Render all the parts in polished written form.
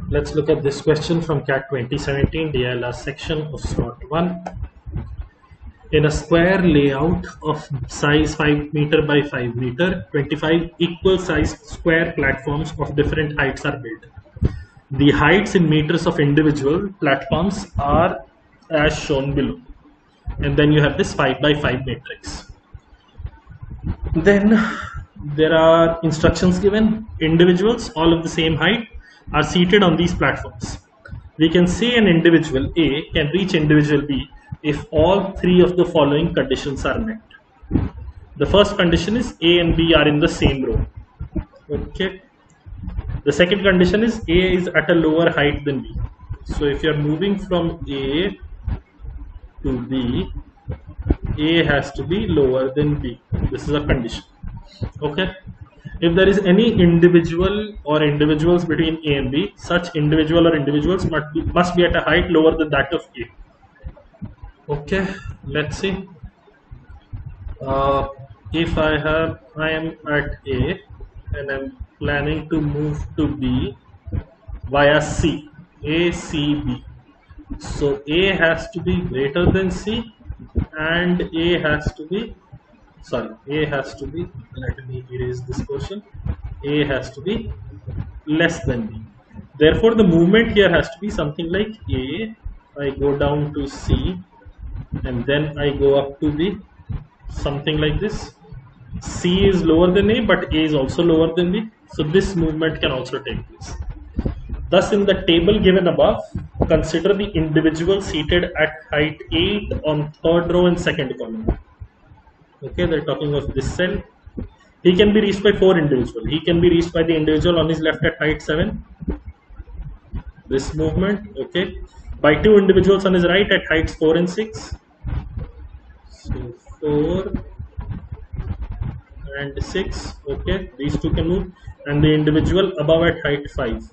Let's look at this question from CAT 2017 DLR section of slot 1. In a square layout of size 5 meter by 5 meter, 25 equal sized square platforms of different heights are built. The heights in meters of individual platforms are as shown below. And then you have this 5 by 5 matrix. Then there are instructions given. Individuals, all of the same height, are seated on these platforms. We can say an individual A can reach individual B if all three of the following conditions are met. The first condition is A and B are in the same row. Okay. The second condition is A is at a lower height than B. So if you are moving from A to B, A has to be lower than B. This is a condition. Okay. If there is any individual or individuals between A and B, such individual or individuals must be at a height lower than that of A. Okay, let's see. If I am at A and I'm planning to move to B via C, A, C, B. So A has to be greater than C and A has to be, let me erase this portion, A has to be less than B. Therefore, the movement here has to be something like A, I go down to C, and then I go up to B, something like this. C is lower than A, but A is also lower than B. So this movement can also take place. Thus, in the table given above, consider the individual seated at height 8 on third row and second column. Okay, they're talking of this cell. He can be reached by 4 individuals. He can be reached by the individual on his left at height 7. This movement, okay. By 2 individuals on his right at heights 4 and 6. So 4 and 6, okay. These two can move. And the individual above at height 5.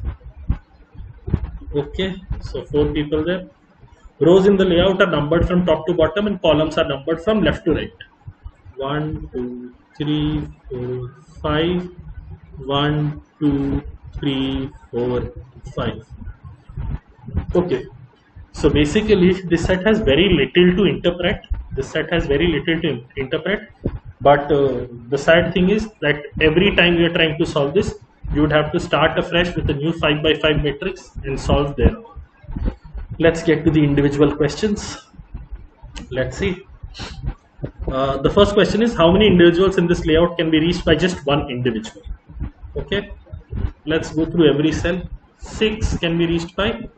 Okay, so 4 people there. Rows in the layout are numbered from top to bottom and columns are numbered from left to right. 1, 2, 3, 4, 5. 1, 2, 3, 4, 5. Okay, so basically this set has very little to interpret. But the sad thing is that every time you are trying to solve this, you would have to start afresh with a new 5 by 5 matrix and solve there. Let's get to the individual questions. Let's see. The first question is, how many individuals in this layout can be reached by just one individual? Okay, let's go through every cell. 6 can be reached by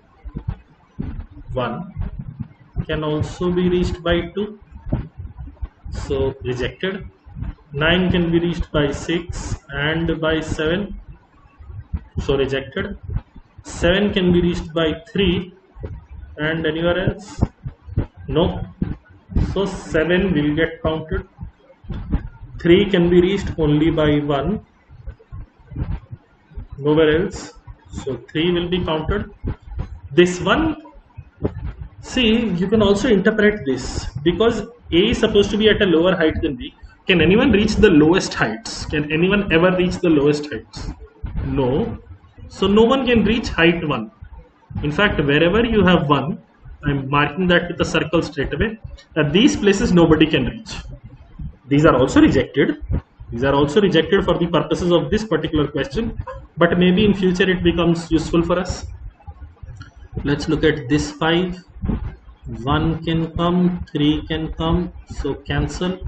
1, can also be reached by 2, so rejected. 9 can be reached by 6 and by 7, so rejected. 7 can be reached by 3 and anywhere else, no, so 7 will get counted. 3 can be reached only by 1, nowhere else, so 3 will be counted. This one, see, you can also interpret this, because A is supposed to be at a lower height than B. Can anyone reach the lowest heights? Can anyone ever reach the lowest heights? No. So no one can reach height 1. In fact, wherever you have 1, I'm marking that with a circle straight away. At these places nobody can reach. These are also rejected. These are also rejected for the purposes of this particular question, but maybe in future it becomes useful for us. Let's look at this 5. 1 can come, 3 can come, so cancel.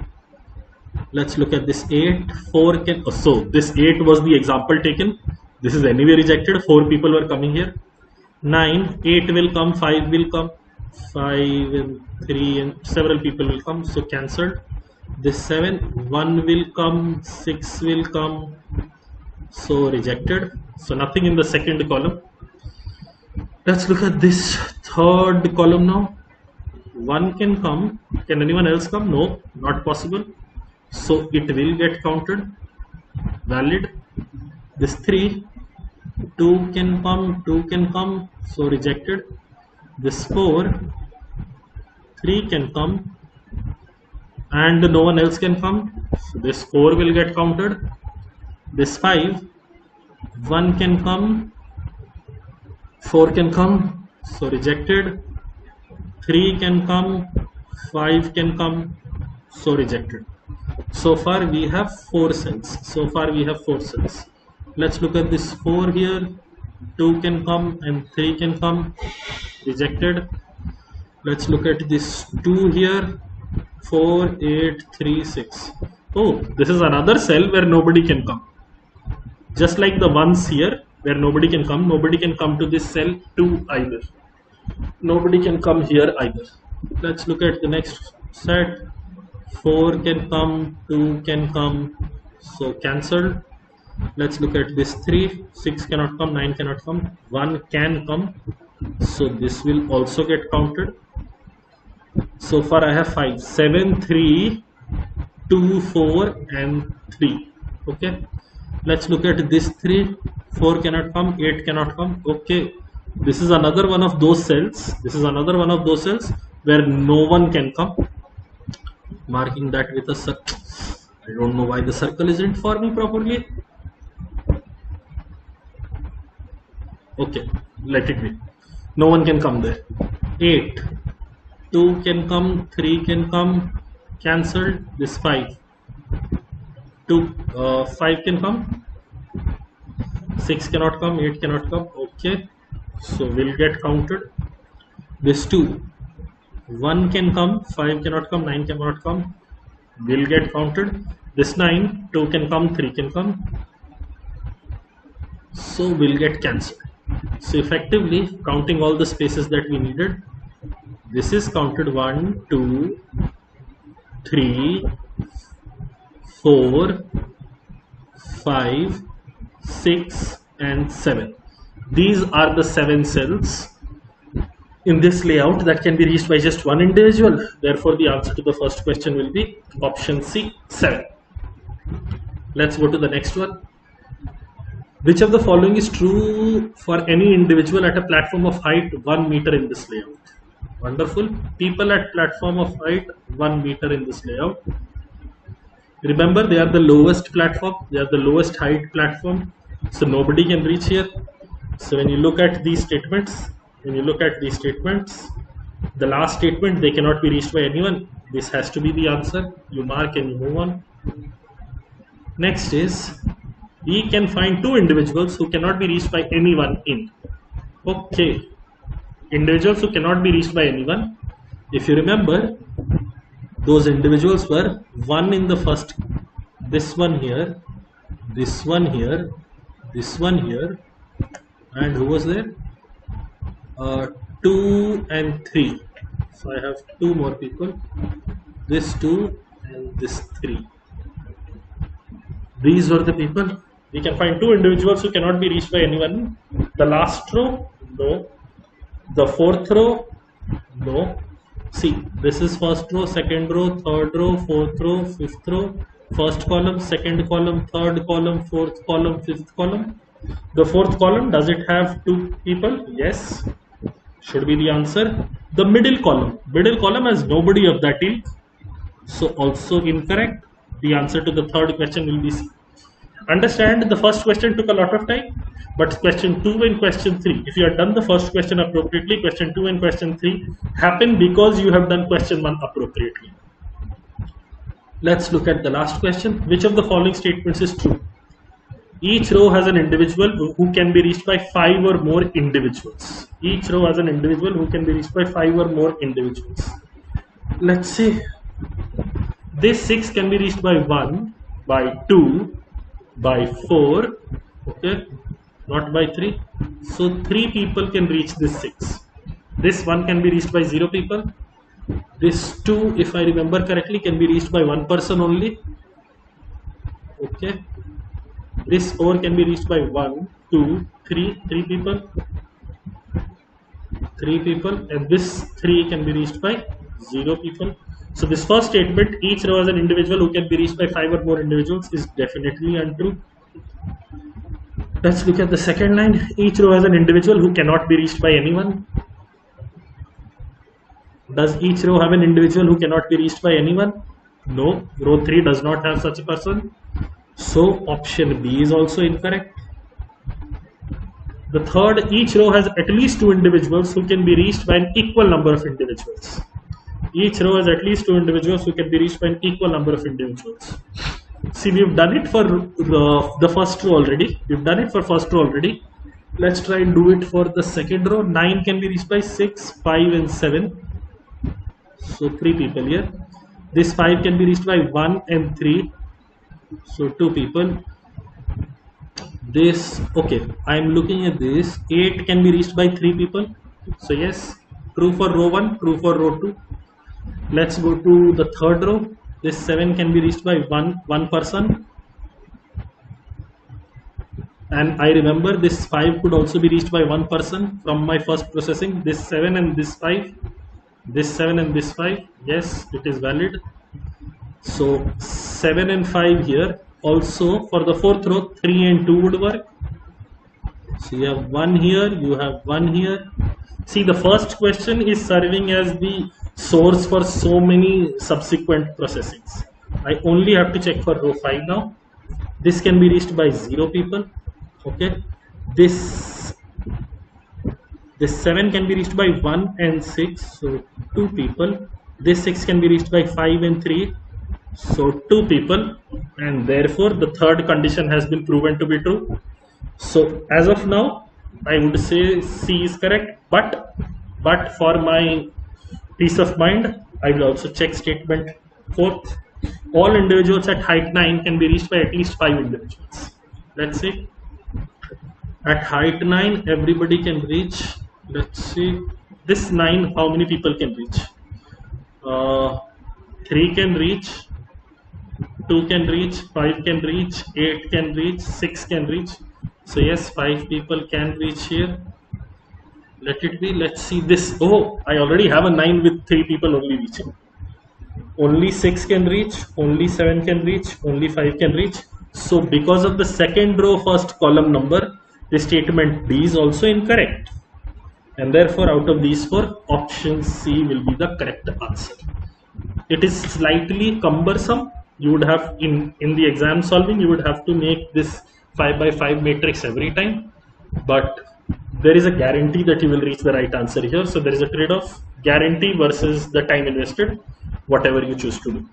Let's look at this 8. 4 can, so this 8 was the example taken. This is anyway rejected. 4 people were coming here. 9, 8 will come, 5 will come, 5 and 3 and several people will come, so cancelled. This 7, 1 will come, 6 will come, so rejected. So nothing in the second column. Let's look at this third column now. 1 can come. Can anyone else come? No, not possible. So it will get counted. Valid. This 3, 2 can come, 2 can come, so rejected. This 4, 3 can come, and no one else can come. So this 4 will get counted. This 5, 1 can come, 4 can come, so rejected. 3 can come, 5 can come, so rejected. So far we have 4 cells. Let's look at this 4 here. 2 can come and 3 can come, rejected. Let's look at this 2 here. 4, 8, 3, 6. Oh, this is another cell where nobody can come. Just like the ones here where nobody can come to this cell 2 either. Nobody can come here either. Let's look at the next set. 4 can come, 2 can come, so cancelled. Let's look at this 3. 6 cannot come, 9 cannot come, 1 can come, so this will also get counted. So far I have 5, 7, 3, 2, 4 and 3. Okay, let's look at this 3. 4 cannot come, 8 cannot come. Okay, this is another one of those cells. Where no one can come. Marking that with a circle. I don't know why the circle isn't forming properly. Okay, let it be. No one can come there. 8. 2 can come, 3 can come, cancelled. This 5. 5 can come, 6 cannot come, 8 cannot come. Okay, so will get counted. This 2. 1 can come, 5 cannot come, 9 cannot come, will get counted. This 9, 2 can come, 3 can come, so will get cancelled. So effectively counting all the spaces that we needed, this is counted 1, 2, 3, 4, 5, 6 and 7. These are the 7 cells in this layout that can be reached by just one individual. Therefore the answer to the first question will be option C, 7. Let's go to the next one. Which of the following is true for any individual at a platform of height 1 meter in this layout? Wonderful. People at platform of height 1 meter in this layout. Remember, they are the lowest platform, they are the lowest height platform, so nobody can reach here. So when you look at these statements, the last statement, they cannot be reached by anyone. This has to be the answer. You mark and you move on. Next is, we can find 2 individuals who cannot be reached by anyone in. Okay, individuals who cannot be reached by anyone. If you remember, those individuals were 1 in the first, this one here, this one here, this one here, and who was there? 2 and 3. So I have 2 more people, this 2 and this 3. These were the people. We can find 2 individuals who cannot be reached by anyone. The last row, no. The 4th row, no. See, this is first row, second row, third row, fourth row, fifth row, first column, second column, third column, fourth column, fifth column. The 4th column, does it have 2 people? Yes, should be the answer. The middle column has nobody of that ilk, so also incorrect. The answer to the 3rd question will be C. Understand, the first question took a lot of time, but question 2 and question 3, if you have done the first question appropriately, question 2 and question 3 happen because you have done question 1 appropriately. Let's look at the last question. Which of the following statements is true? Each row has an individual who can be reached by 5 or more individuals. Each row has an individual who can be reached by 5 or more individuals. Let's see. This 6 can be reached by 1, by 2, by 4, okay, not by 3. So 3 people can reach this 6. This 1 can be reached by 0 people. This 2, if I remember correctly, can be reached by 1 person only. Okay. This 4 can be reached by 1, 2, 3 people. 3 people, and this 3 can be reached by 0 people. So this first statement, each row has an individual who can be reached by 5 or more individuals, is definitely untrue. Let's look at the second line. Each row has an individual who cannot be reached by anyone. Does each row have an individual who cannot be reached by anyone? No, row 3 does not have such a person. So option B is also incorrect. The third, each row has at least 2 individuals who can be reached by an equal number of individuals. Each row has at least 2 individuals who can be reached by an equal number of individuals. See, we've done it for the first row already. We've done it for first row already. Let's try and do it for the second row. 9 can be reached by 6, 5 and 7. So 3 people here. This 5 can be reached by 1 and 3. So 2 people. This, okay, I'm looking at this. 8 can be reached by 3 people. So yes, true for row 1, true for row 2. Let's go to the third row. This 7 can be reached by one person. And I remember this 5 could also be reached by one person from my first processing. This 7 and this 5. This 7 and this 5. Yes, it is valid. So 7 and 5 here. Also for the fourth row, 3 and 2 would work. So you have 1 here, you have 1 here. See, the first question is serving as the source for so many subsequent processings. I only have to check for row 5 now. This can be reached by 0 people. Okay. This 7 can be reached by 1 and 6. So 2 people. This 6 can be reached by 5 and 3. So 2 people, and therefore the third condition has been proven to be true. So as of now, I would say C is correct, but for my peace of mind, I will also check statement 4th. All individuals at height 9 can be reached by at least 5 individuals. Let's see. At height 9, everybody can reach. Let's see. This 9, how many people can reach? 3 can reach. 2 can reach, 5 can reach, 8 can reach, 6 can reach. So yes, 5 people can reach here. Let it be. Let's see this. Oh, I already have a 9 with 3 people only reaching. Only 6 can reach, only 7 can reach, only 5 can reach. So because of the second row first column number, the statement B is also incorrect. And therefore out of these 4, option C will be the correct answer. It is slightly cumbersome. You would have in the exam solving, you would have to make this 5 by 5 matrix every time, but there is a guarantee that you will reach the right answer here. So there is a trade-off, guarantee versus the time invested, whatever you choose to do.